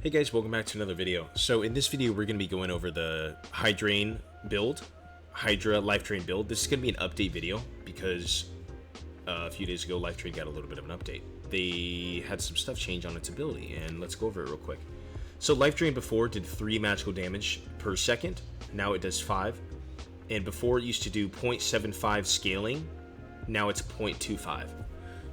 Hey guys, welcome back to another video. So in this video, we're going to be going over the Hydrain build, Hydra Life Drain build. This is going to be an update video because a few days ago, Life Drain got a little bit of an update. They had some stuff change on its ability, and let's go over it real quick. So Life Drain before did 3 magical damage per second. Now it does 5. And before it used to do 0.75 scaling. Now it's 0.25.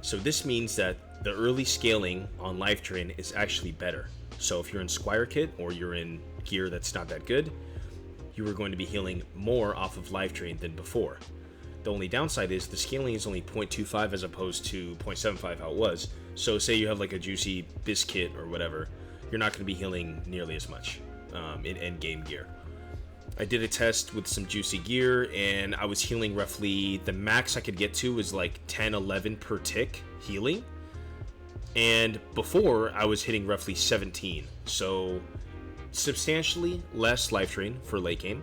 So this means that the early scaling on Life Drain is actually better. So if you're in Squire KIT or you're in gear that's not that good, you are going to be healing more off of Life Drain than before. The only downside is the scaling is only 0.25 as opposed to 0.75 how it was. So say you have like a juicy biscuit or whatever, you're not going to be healing nearly as much in endgame gear. I did a test with some juicy gear and I was healing roughly, the max I could get to was like 10, 11 per tick healing. And before, I was hitting roughly 17, so substantially less Life Drain for late game,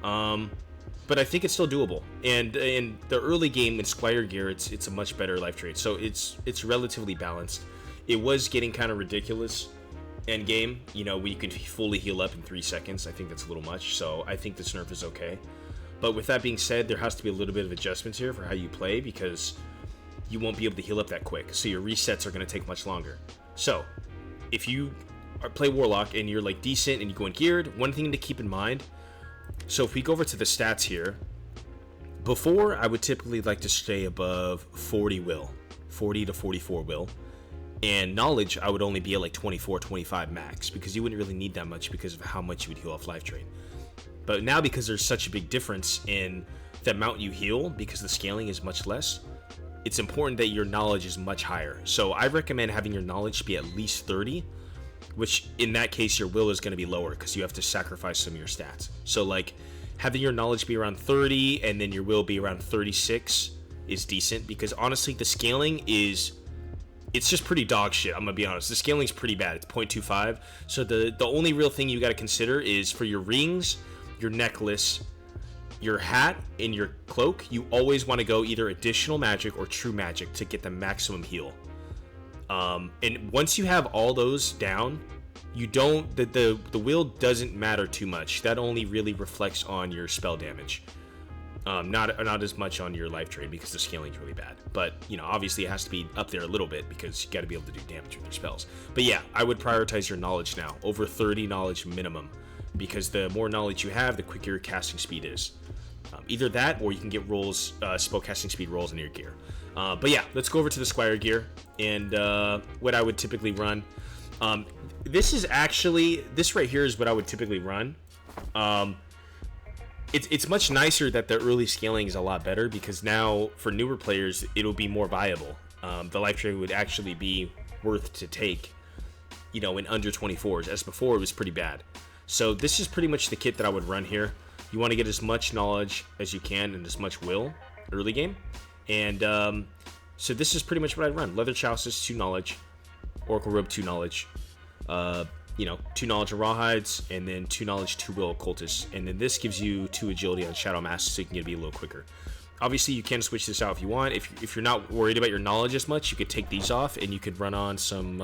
but I think it's still doable. And in the early game in Squire gear, it's a much better Life Drain, so it's relatively balanced. It was getting kind of ridiculous end game, you know, we could fully heal up in 3 seconds. I think that's a little much, so I think this nerf is okay. But with that being said, there has to be a little bit of adjustments here for how you play because you won't be able to heal up that quick, so your resets are going to take much longer. So if you play Warlock and you're like decent and you go in geared, one thing to keep in mind, so if we go over to the stats here, before I would typically like to stay above 40 will, 40 to 44 will, and knowledge I would only be at like 24, 25 max, because you wouldn't really need that much because of how much you would heal off Life Drain. But now because there's such a big difference in the amount you heal, because the scaling is much less, it's important that your knowledge is much higher. So I recommend having your knowledge be at least 30, which in that case your will is going to be lower because you have to sacrifice some of your stats. So like having your knowledge be around 30 and then your will be around 36 is decent, because honestly the scaling is, it's just pretty dog shit. I'm gonna be honest, the scaling is pretty bad. It's 0.25. So the only real thing you got to consider is for your rings, your necklace, your hat, and your cloak, you always want to go either additional magic or true magic to get the maximum heal. And once you have all those down, you don't, the will doesn't matter too much. That only really reflects on your spell damage, not as much on your Life Drain because the scaling is really bad. But you know, obviously it has to be up there a little bit because you got to be able to do damage with your spells. But yeah, I would prioritize your knowledge now over 30 knowledge minimum, because the more knowledge you have, the quicker your casting speed is. Either that, or you can get rolls, spell casting speed rolls in your gear. But yeah, let's go over to the Squire gear and what I would typically run. This right here is what I would typically run. It's much nicer that the early scaling is a lot better, because now for newer players it'll be more viable. The Life Drain would actually be worth to take, you know, in under 24s, as before it was pretty bad. So this is pretty much the kit that I would run here. You want to get as much knowledge as you can and as much will early game. And so this is pretty much what I'd run. Leather Chalices, 2 knowledge. Oracle Robe, 2 knowledge. 2 knowledge of Rawhides, and then 2 knowledge, 2 will Occultist. And then this gives you 2 agility on Shadow Mask, so you can get to be a little quicker. Obviously, you can switch this out if you want. If you're not worried about your knowledge as much, you could take these off and you could run on some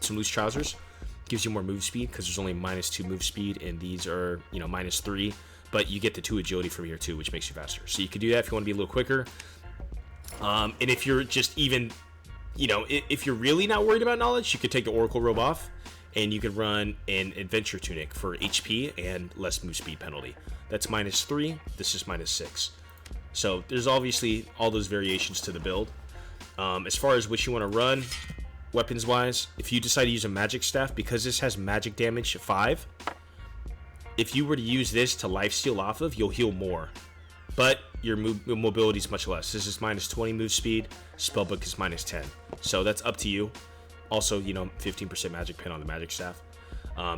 loose trousers. Gives you more move speed because there's only -2 move speed, and these are, you know, -3, but you get the 2 agility from here too, which makes you faster. So you could do that if you want to be a little quicker. And if you're just even, you know, if you're really not worried about knowledge, you could take the Oracle Robe off and you could run an Adventure Tunic for HP and less move speed penalty. That's -3. This is -6. So there's obviously all those variations to the build. As far as what you want to run weapons wise, if you decide to use a magic staff, because this has magic damage 5, if you were to use this to lifesteal off of, you'll heal more, but your mobility is much less. This is -20 move speed, spellbook is -10, so that's up to you. Also, you know, 15% magic pen on the magic staff.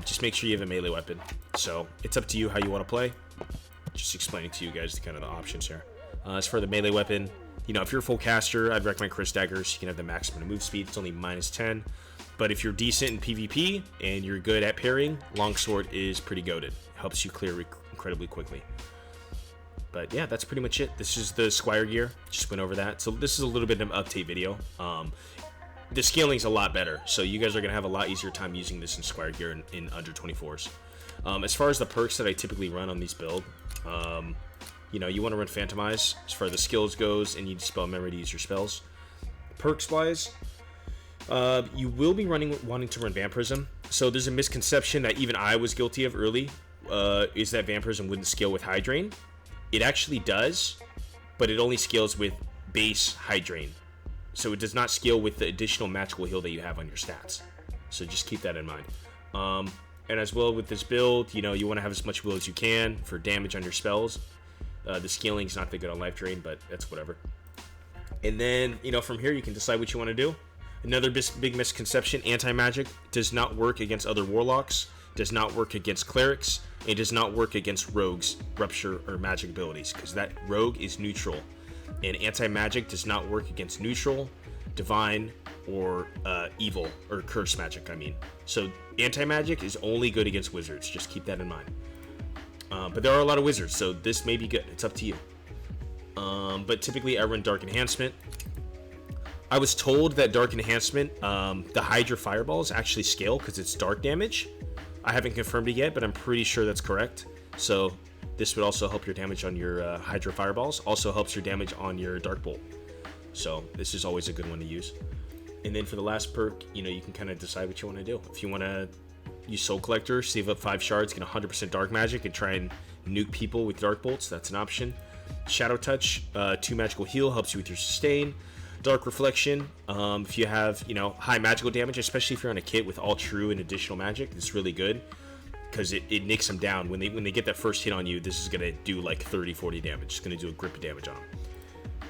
Just make sure you have a melee weapon, so it's up to you how you want to play. Just explaining to you guys kind of the options here. As for the melee weapon, you know, if you're a full caster, I'd recommend Chris Daggers. You can have the maximum move speed. It's only -10. But if you're decent in PvP and you're good at parrying, Longsword is pretty goated. Helps you clear incredibly quickly. But yeah, that's pretty much it. This is the Squire gear. Just went over that. So this is a little bit of an update video. the scaling's a lot better, so you guys are gonna have a lot easier time using this in Squire gear in under 24s. As far as the perks that I typically run on these build, you know, you want to run Phantomize as far as the skills goes, and you need spell memory to use your spells. Perks wise, you will be wanting to run Vampirism. So there's a misconception that even I was guilty of early, is that Vampirism wouldn't scale with Hydrain. It actually does, but it only scales with base Hydrain. So it does not scale with the additional magical heal that you have on your stats. So just keep that in mind. And as well with this build, you know, you want to have as much will as you can for damage on your spells. The scaling is not that good on Life Drain, but that's whatever. And then, you know, from here you can decide what you want to do. Another big misconception, anti-magic does not work against other warlocks, does not work against clerics, and does not work against rogues, rupture, or magic abilities, because that rogue is neutral. And anti-magic does not work against neutral, divine, or evil, or curse magic, I mean. So anti-magic is only good against wizards, just keep that in mind. But there are a lot of wizards, so this may be good, it's up to you. But typically I run Dark Enhancement. I was told that Dark Enhancement, the Hydra Fireballs actually scale because it's dark damage. I haven't confirmed it yet, but I'm pretty sure that's correct. So this would also help your damage on your Hydra Fireballs. Also helps your damage on your Dark Bolt. So this is always a good one to use. And then for the last perk, you know, you can kind of decide what you want to do. If you want to use Soul Collector, save up 5 shards, get 100% Dark Magic, and try and nuke people with Dark Bolts, that's an option. Shadow Touch, 2 magical heal, helps you with your sustain. Dark Reflection, if you have, you know, high magical damage, especially if you're on a kit with all true and additional magic, it's really good because it nicks them down. When they get that first hit on you, this is going to do like 30-40 damage. It's going to do a grip of damage on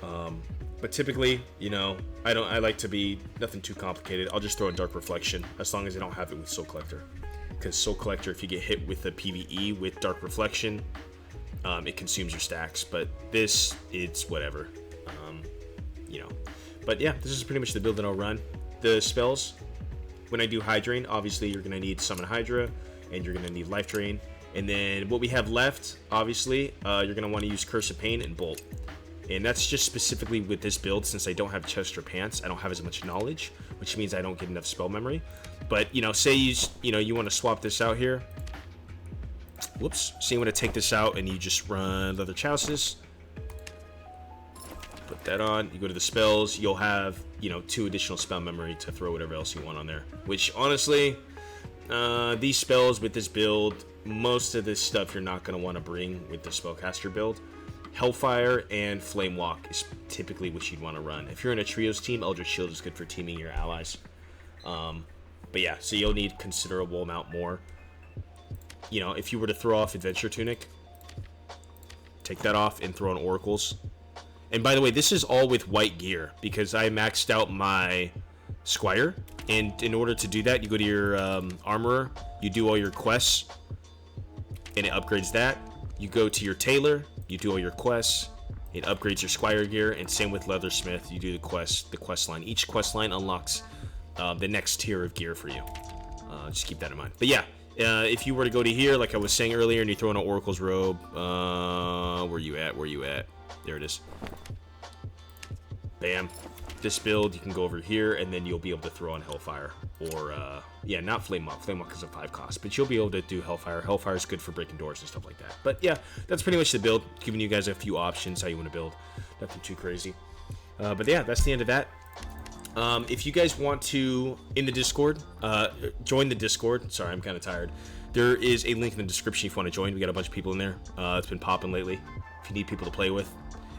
them. But typically, you know, I like to be nothing too complicated. I'll just throw in Dark Reflection as long as I don't have it with Soul Collector. Because Soul Collector, if you get hit with the PvE with Dark Reflection, it consumes your stacks. But this, it's whatever. You know. But yeah, this is pretty much the build that I'll run. The spells, when I do Hydrain, obviously you're going to need Summon Hydra, and you're going to need Life Drain. And then what we have left, obviously, you're going to want to use Curse of Pain and Bolt. And that's just specifically with this build, since I don't have chest or pants, I don't have as much knowledge, which means I don't get enough spell memory. But, you know, say you want to swap this out here. Whoops. Say you want to take this out and you just run Leather Chalices. Put that on, you go to the spells, you'll have, you know, 2 additional spell memory to throw whatever else you want on there. Which, honestly, these spells with this build, most of this stuff you're not going to want to bring with the Spellcaster build. Hellfire and Flame Walk is typically what you'd want to run. If you're in a trios team, Eldritch Shield is good for teaming your allies. But yeah, so you'll need considerable amount more. You know, if you were to throw off Adventure Tunic, take that off and throw in Oracles. And by the way, this is all with white gear because I maxed out my Squire. And in order to do that, you go to your Armorer, you do all your quests, and it upgrades that. You go to your Tailor, you do all your quests, it upgrades your Squire gear, and same with Leathersmith, you do the quest line. Each quest line unlocks the next tier of gear for you. Just keep that in mind. But yeah, if you were to go to here, like I was saying earlier, and you throw in an Oracle's Robe, where you at? There it is. Bam. This build, you can go over here, and then you'll be able to throw on Hellfire. Or, yeah, not Flame Walk. Flame Walk is a 5 cost. But you'll be able to do Hellfire. Hellfire is good for breaking doors and stuff like that. But yeah, that's pretty much the build. Giving you guys a few options how you want to build. Nothing too crazy. But yeah, that's the end of that. If you guys want to, in the Discord, join the Discord. Sorry, I'm kind of tired. There is a link in the description if you want to join. We got a bunch of people in there. It's been popping lately. If you need people to play with,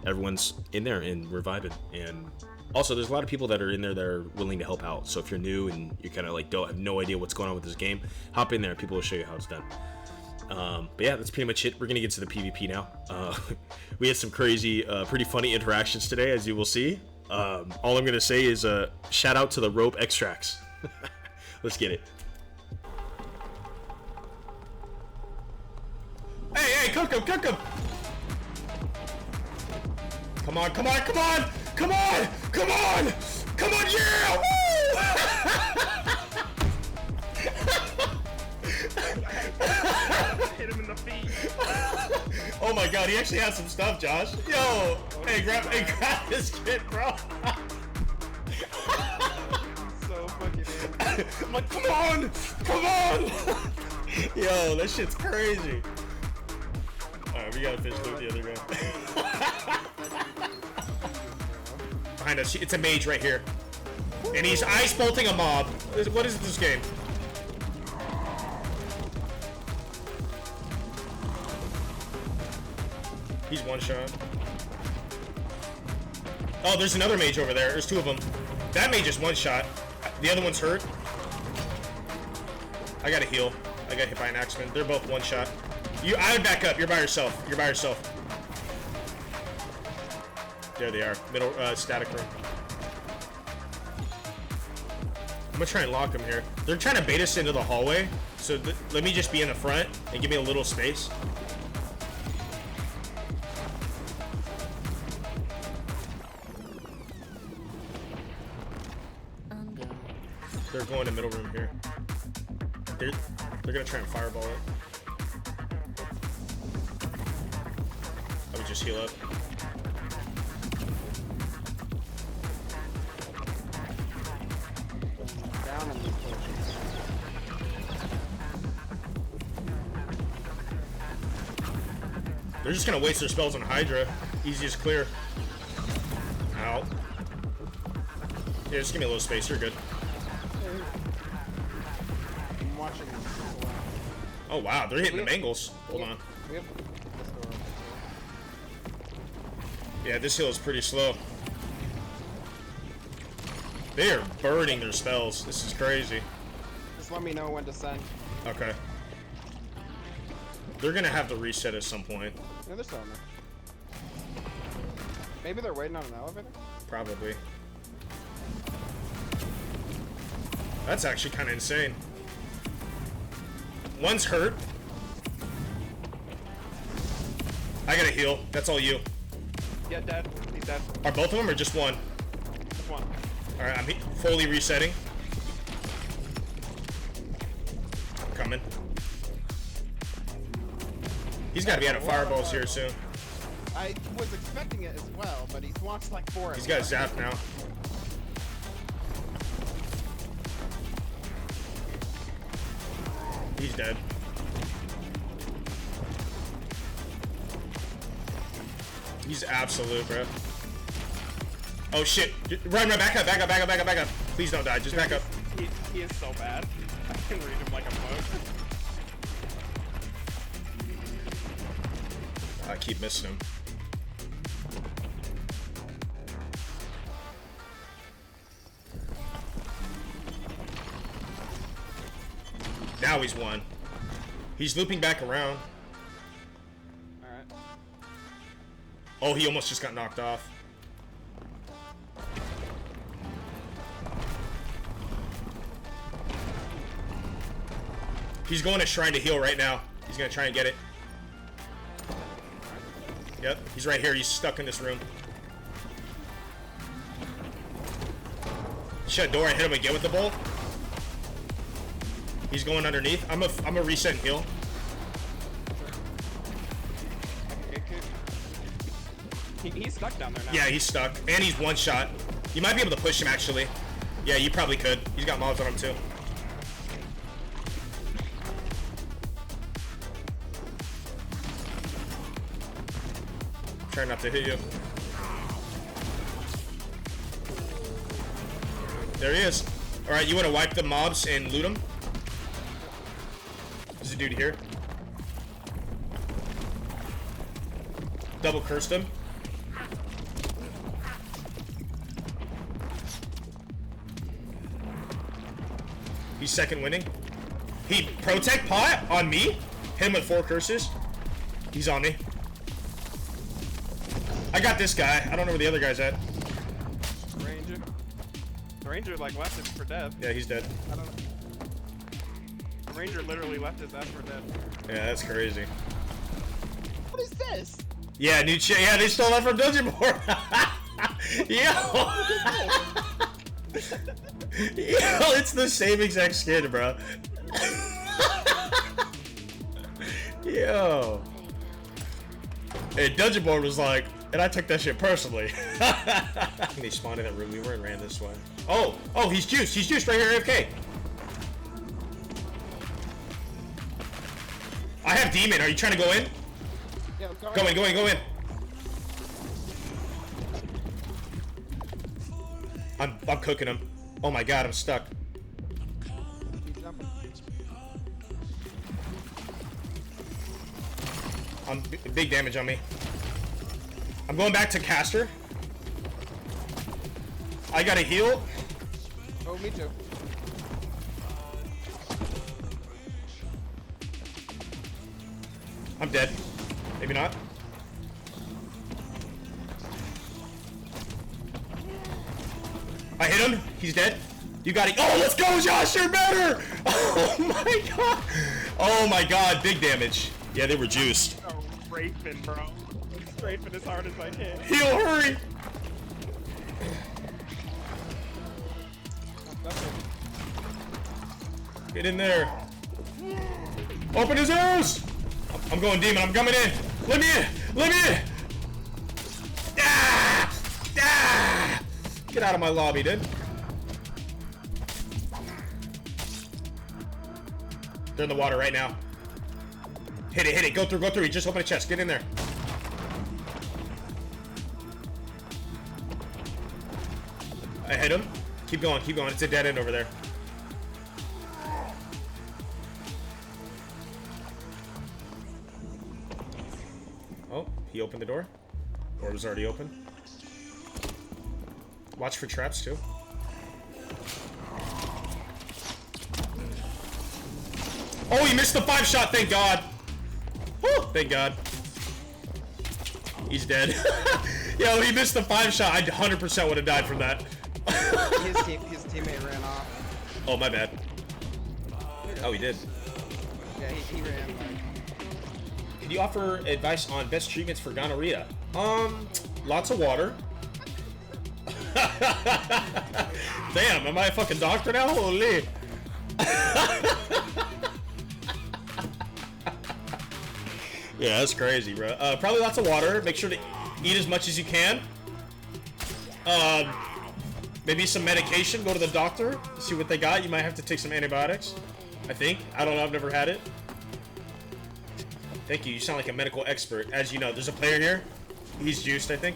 everyone's in there and we're vibing. And also, there's a lot of people that are in there that are willing to help out. So if you're new and you kind of like don't have no idea what's going on with this game, hop in there. People will show you how it's done. But yeah, that's pretty much it. We're gonna get to the PvP now. We had some crazy, pretty funny interactions today, as you will see. All I'm gonna say is shout out to the rope extracts. Let's get it. Hey, cook him! Come on, yeah! Woo! Hit him in the feet. Oh my god, he actually has some stuff, Josh. Yo, hey, grab this kid, bro. I'm like, come on! Come on! Yo, that shit's crazy. Alright, we gotta fish loot the other guy. Behind us, it's a mage right here. And he's ice bolting a mob. What is this game? He's one shot. Oh, there's another mage over there. There's two of them. That mage is one shot. The other one's hurt. I gotta heal. I got hit by an axeman. They're both one shot. I would back up. You're by yourself. You're by yourself. There they are. Middle static room. I'm gonna try and lock them here. They're trying to bait us into the hallway. So let me just be in the front and give me a little space. They're going to middle room here. They're gonna try and fireball it. I would just heal up. Down in these places. They're just gonna waste their spells on Hydra. Easiest clear. Ow. Yeah, just give me a little space. You're good. I'm watching this. Oh wow, they're hitting the mangles. Hold on. We have this door. Yeah, this hill is pretty slow. They are burning their spells. This is crazy. Just let me know when to send. Okay. They're gonna have to reset at some point. Yeah, they're still in there. Maybe they're waiting on an elevator? Probably. That's actually kind of insane. One's hurt. I gotta heal. That's all you. Yeah, dead. He's dead. Are both of them or just one? Just one. Alright, I'm fully resetting. Coming. He's gotta be out of fireballs here soon. I was expecting it as well, but he's watched like 4. He's got zapped now. He's dead. He's absolute, bro. Oh shit. Run, back up, back up, back up, back up, back up. Please don't die, just back up. He is so bad. I can read him like a book. I keep missing him. Now he's one. He's looping back around. Alright. Oh, he almost just got knocked off. He's going to Shrine to heal right now. He's going to try and get it. Yep, he's right here. He's stuck in this room. Shut door and hit him again with the bolt. He's going underneath. I'm a reset and heal. He's stuck down there now. Yeah, he's stuck. And he's one shot. You might be able to push him, actually. Yeah, you probably could. He's got mobs on him, too. Try not to hit you. There he is. Alright, you want to wipe the mobs and loot them? There's a dude here. Double cursed him. He's second winning. He protect pot on me. Hit him with 4 curses. He's on me. I got this guy. I don't know where the other guy's at. Ranger. The Ranger like left him for dead. Yeah, he's dead. I don't know. The Ranger literally left his ass for dead. Yeah, that's crazy. What is this? Yeah, new shit. Yeah, they stole that from Dungeon Board. Yo. Yo, it's the same exact skin, bro. Yo. And Dungeon Board was like, and I took that shit personally. They spawned in that room we were in, ran this way. Oh, he's juiced. He's juiced right here, AFK. I have demon. Are you trying to go in? Yeah, let's go. Go in, go in, go in. I'm cooking him. Oh my god, I'm stuck. Keep jumping. Big damage on me. I'm going back to caster. I gotta heal. Oh, me too. I'm dead. Maybe not. I hit him. He's dead. You got it. Oh, let's go, Josh. You're better. Oh my god. Oh my god. Big damage. Yeah, they were juiced. Oh, strafing, bro. Strafing as hard as I can. Heal, hurry. That's it. Get in there. Open his arrows. I'm going demon. I'm coming in. Let me in. Let me in. Ah! Ah! Get out of my lobby, dude. They're in the water right now. Hit it, hit it. Go through, go through. You just open a chest. Get in there. I hit him. Keep going, keep going. It's a dead end over there. Oh, he opened the door. Door was already open. Watch for traps, too. Oh, he missed the 5-shot, thank God. Woo, thank God. He's dead. Yo, he missed the 5-shot. I 100% would have died from that. His teammate ran off. Oh, my bad. Oh, he did. Yeah, he ran. Can you offer advice on best treatments for gonorrhea? Lots of water. Damn, am I a fucking doctor now? Holy. Yeah, that's crazy, bro. Probably lots of water. Make sure to eat as much as you can. Maybe some medication. Go to the doctor. See what they got. You might have to take some antibiotics. I think. I don't know. I've never had it. Thank you. You sound like a medical expert. As you know, there's a player here. He's juiced, I think.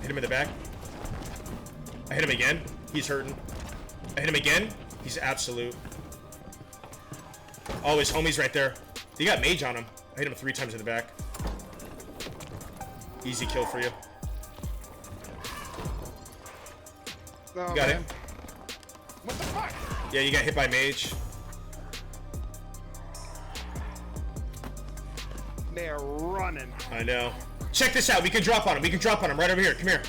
Hit him in the back. I hit him again. He's hurting. I hit him again. He's absolute. Oh, his homie's right there. He got mage on him. I hit him 3 times in the back. Easy kill for you. Oh, You got man. it. What the fuck? Yeah, you got hit by mage. They are running. I know. Check this out. We can drop on him. We can drop on him right over here. Come here.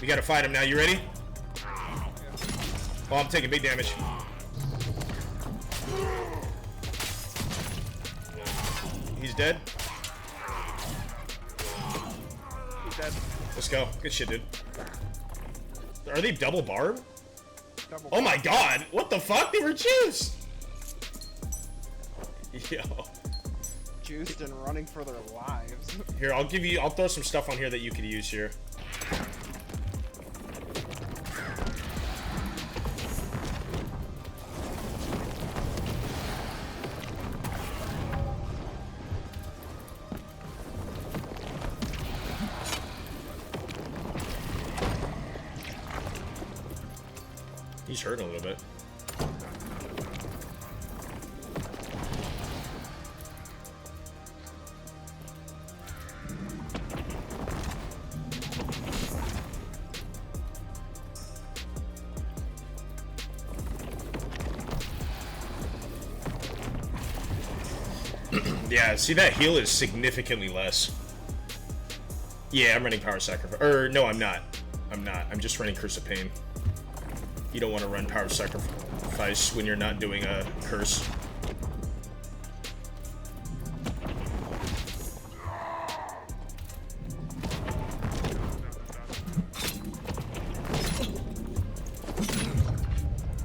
We gotta fight him now. You ready? Oh, I'm taking big damage. He's dead. He's dead. Let's go. Good shit, dude. Are they double barb? Double. Oh my god! What the fuck? They were juiced! Yo. Juiced and running for their lives. Here, I'll throw some stuff on here that you could use here. He's hurting a little bit. Yeah, see, that heal is significantly less. Yeah, I'm running Power Sacrifice. Or, no, I'm not. I'm just running Curse of Pain. You don't want to run Power Sacrifice when you're not doing a Curse.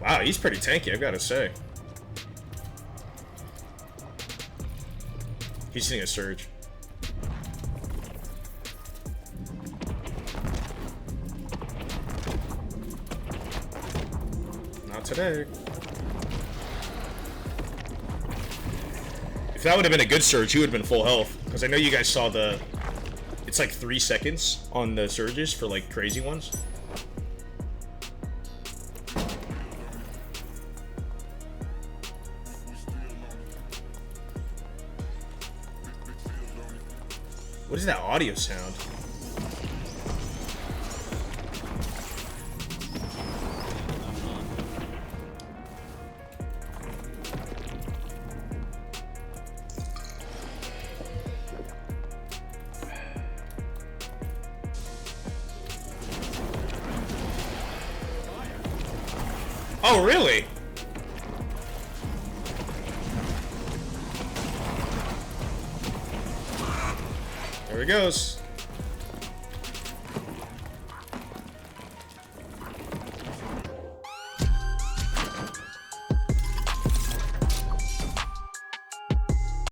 Wow, he's pretty tanky, I've got to say. He's hitting a surge. today. If that would have been a good surge, he would have been full health. Because I know you guys saw the... It's like 3 seconds on the surges for like crazy ones. What is that audio sound? Oh, really? There he goes.